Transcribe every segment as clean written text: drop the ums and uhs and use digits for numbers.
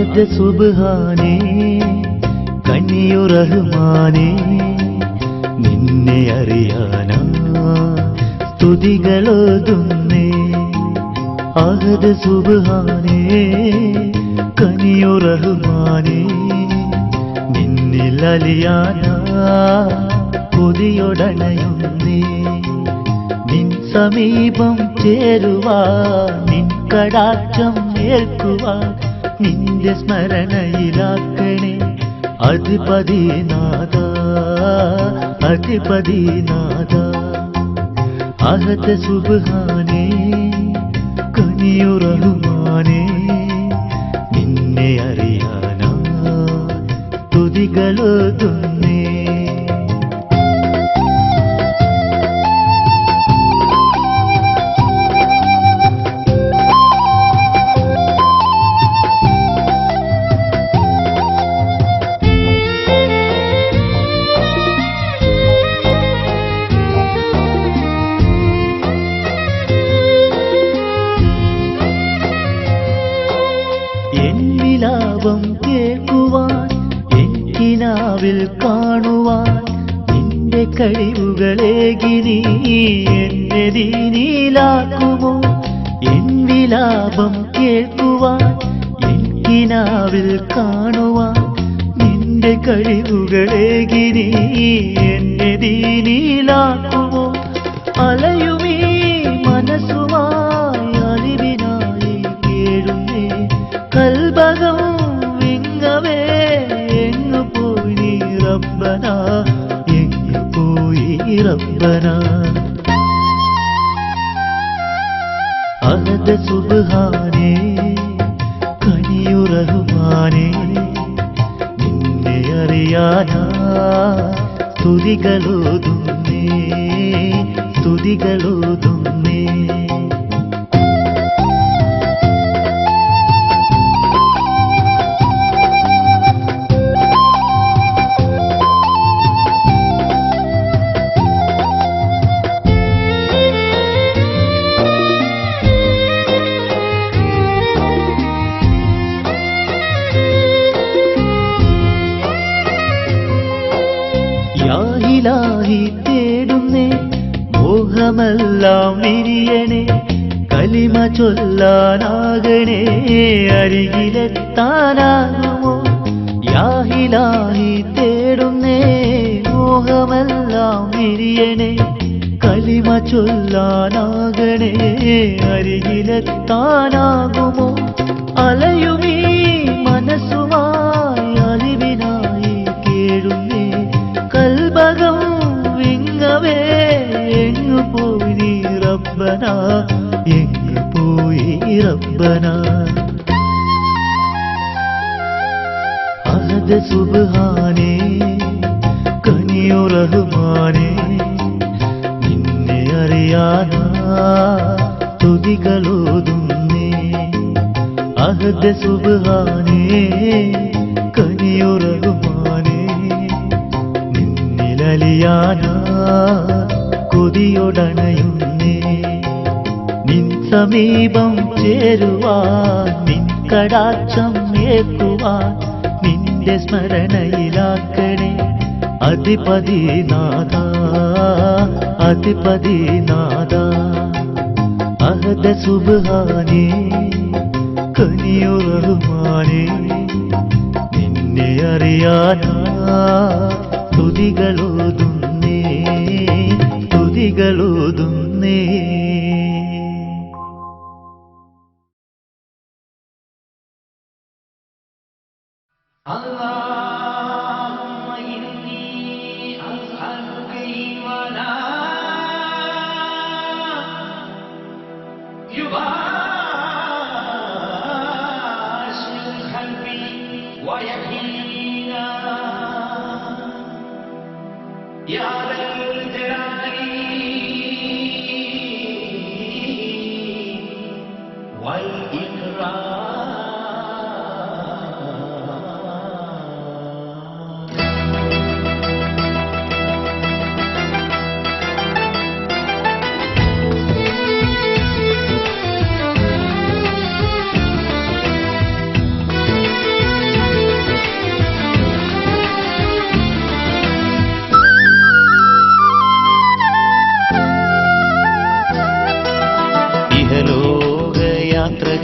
അഹദ് സുബ്ഹാനേ കനിയു റഹ്മാനേ നിന്നെ അറിയാനാ സ്തുതികളോതുന്നേ അഹദ് സുബ്ഹാനേ കനിയു റഹ്മാനേ നിന്നിൽ അലിയാനാ കൊതിയൊടണയുന്നേ നിൻ സമീപം ചേരുവാൻ നിൻ കടാക്ഷം ഏൽക്കുവാൻ നിന്റെ സ്മരണയിലാക്കണേ അധിപതിനാഥ അധിപതിനാഥ അഹദ് സുബ്ഹാനേ കനിയു റഹ്മാനേ നിന്നെ അറിയാനാ സ്തുതികളോതുന്നേ വിലാപം കേൾക്കുവാൻ എനിക്കിനാവിൽ കാണുവാൻ നിന്റെ കഴിവുകളേകി നീ എന്നെ ദീനിലാക്കുമോ എൻ വിലാപം കേൾക്കുവാൻ എനിക്കിനാവിൽ കാണുവാൻ നിന്റെ കഴിവുകളേകി നീ എന്നെ ദീനിലാക്കുമോ അലയുമീ മനസ്സുമായി അറിവിനായി കേഴുന്നേ കൽബകം വിങ്ങവേ എങ്ങു പോയി നീ റബ്ബനാ എങ്ങു പോയി റബ്ബനാ അഹദ് സുബ്ഹാനേ കനിയു റഹ്മാനേ നിന്നെ അറിയാനാ സ്തുതികളോതുന്നേ സ്തുതികളോതുന്നേ യാഹിലാഹി തേടുന്നേ മോഹമെല്ലാം വിരിയണേ കലിമ ചൊല്ലാനാകണേ അരികിലെത്താനാകുമോ യാഹിലാഹി തേടുന്നേ മോഹമെല്ലാം വിരിയണേ കലിമ ചൊല്ലാനാകണേ അരികിലെത്താനാകുമോ അലയുമീ മനസ്സുമായി അറിവിനായി കേഴുന്നേ കൽബകം വിങ്ങവേ എങ്ങു പോയി നീ റബ്ബനാ എങ്ങു പോയി റബ്ബനാ അഹദ് സുബ്ഹാനേ കനിയു റഹ്മാനേ നിന്നെ അറിയാനാ സ്തുതികളോതുന്നേ അഹദ് സുബ്ഹാനേ കനിയു റഹ്മാനേ നിന്നിലലിയാനാ കൊതിയൊടണയുന്നേ നിൻ സമീപം ചേരുവാൻ നിൻ കടാക്ഷം ഏൽക്കുവാൻ നിന്റെ സ്മരണയിലാക്കണേ അധിപതിനാഥ അധിപതിനാഥ അഹദ് സുബ്ഹാനേ കനിയു റഹ്മാനേ നിന്നെ അറിയാനാ സ്തുതികളോതുന്നേ സ്തുതികളോതുന്നേ اللهم إني أسألك إيمانا يباشر قلبي ويقينا يا ذا الجلال والإكرام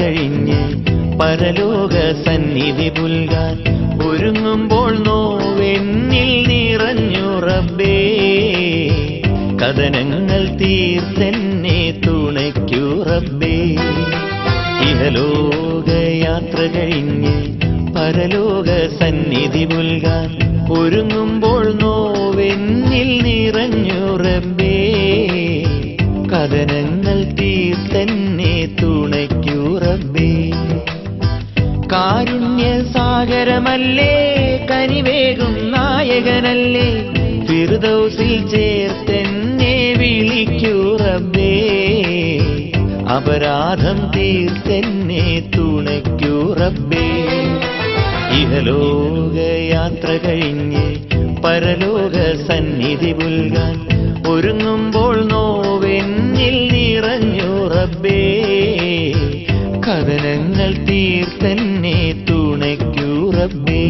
കഴിഞ്ഞ് പരലോക സന്നിധി പുൽകാൻ ഒരുങ്ങുമ്പോൾ നോവെന്നിൽ നിറഞ്ഞു റബ്ബേ. കഥനങ്ങൾ തീർത്തെന്നെ തുണയ്ക്കൂ റബ്ബേ. ഇഹലോകയാത്ര കഴിഞ്ഞ് പരലോക സന്നിധി പുൽകാൻ ഒരുങ്ങുമ്പോൾ നോവെന്നിൽ നിറഞ്ഞു റബ്ബേ. കഥനങ്ങൾ തീർത്തെന്നെ തുണയ്ക്കൂ റബ്ബേ. കാരുണ്യ സാഗരമല്ലേ, കനിവേകും നായകനല്ലേ, ഫിർദൗസിൽ ചേർത്തെന്നെ വിളിക്കൂ റബ്ബേ. അപരാധം തീർത്തെന്നെ തുണയ്ക്കൂ റബ്ബേ. ഇഹലോകയാത്ര കഴിഞ്ഞ് പരലോക സന്നിധി പുൽകാൻ ഒരുങ്ങുമ്പോൾ നോവെന്നിൽ നിറഞ്ഞു റബ്ബേ. കഥനങ്ങൾ തീർത്തെന്നെ തുണയ്ക്കൂ റബ്ബേ.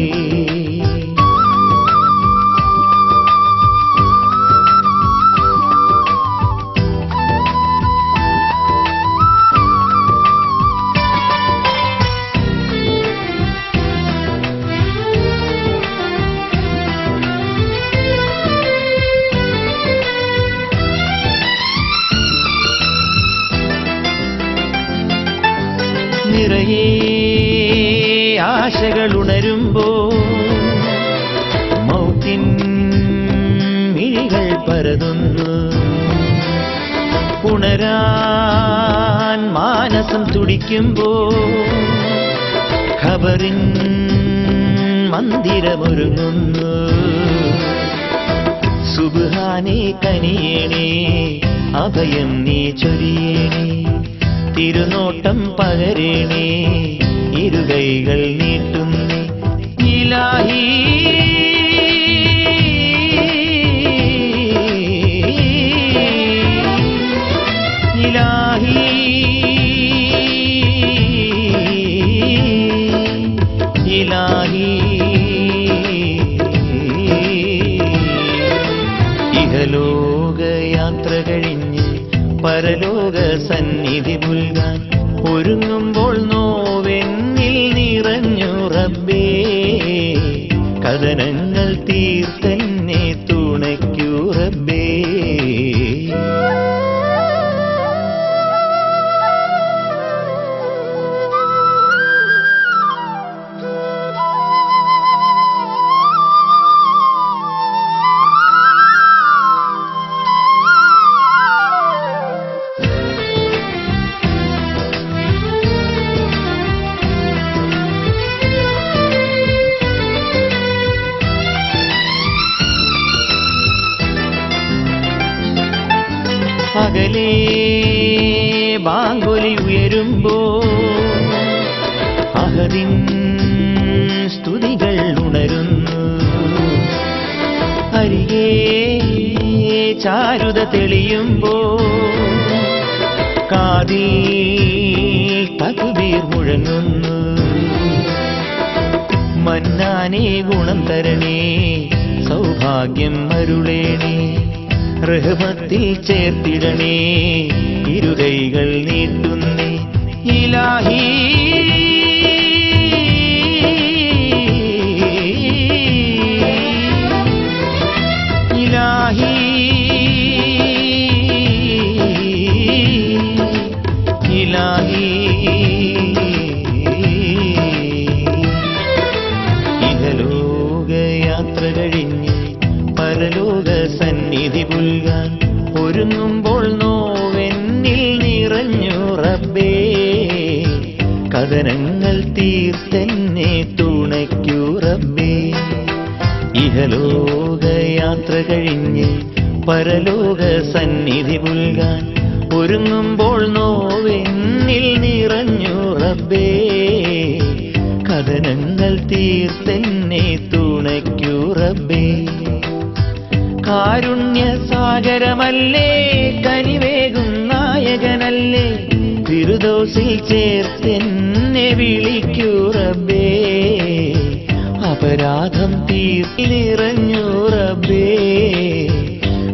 നിറയെ ആശകളുണരുമ്പോ മൗത്തിൻ മിഴികൾ പരതുന്നു. ഉണരാൻ മാനസം തുടിക്കുമ്പോ ഖബറിൻ മന്ദിരമൊരുങ്ങുന്നു. സുബ്ഹാനേ കനിയേണേ, അഭയം നീ ചൊരിയേണേ, തിരുനോട്ടം പകരേണേ, ഇരുകൈകൾ നീട്ടുന്നേ ഇലാഹി. ഇലാഹി ഇലാഹി. ഇഹലോകയാത്ര കഴിഞ്ഞ് പരലോക സന്നിധി പുൽകാൻ ഒരുങ്ങുമ്പോൾ നോവെന്നിൽ നിറഞ്ഞു റബ്ബേ. കഥനങ്ങൾ തീർത്തെന്നെ തുണയ്ക്കൂ റബ്ബേ. പകലേ ബാങ്കുലി ഉയരുമ്പോ അഹദിൻ സ്തുതികൾ ഉണരുന്നു. അരികെ ചാരുത തെളിയുമ്പോ കാതിൽ തക്ബീർ മുഴങ്ങുന്നു. മന്നാനേ ഗുണം തരണേ, സൗഭാഗ്യം അരുളേണേ, റഹ്മത്തിൽ ചേർത്തിടണേ, ഇരുകൈകൾ നീട്ടുന്നേ ഇലാഹി. ഇലാഹി ഇലാഹി. ഇഹലോകയാത്ര കഴിഞ്ഞ് പരലോക സന്നിധി പുൽകാൻ ഒരുങ്ങുമ്പോൾ നോവെന്നിൽ നിറഞ്ഞു റബ്ബേ. കഥനങ്ങൾ തീർത്തെന്നെ തുണയ്ക്കൂ റബ്ബേ. ഇഹലോകയാത്ര കഴിഞ്ഞ് പരലോക സന്നിധി പുൽകാൻ ഒരുങ്ങുമ്പോൾ നോവെന്നിൽ നിറഞ്ഞു റബ്ബേ. കഥനങ്ങൾ തീർത്തെന്നെ തുണയ്ക്കൂ റബ്ബേ. കാരുണ്യ സാഗരമല്ലേ, കനിവേകും നായകനല്ലേ, ഫിർദൗസിൽ ചേർത്തെന്നെ വിളിക്കൂ റബ്ബേ. അപരാധം തീർത്തിറഞ്ഞു റബ്ബേ.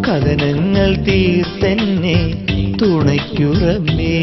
കഥനങ്ങൾ തീർത്തെന്നെ തുണയ്ക്കൂ റബ്ബേ.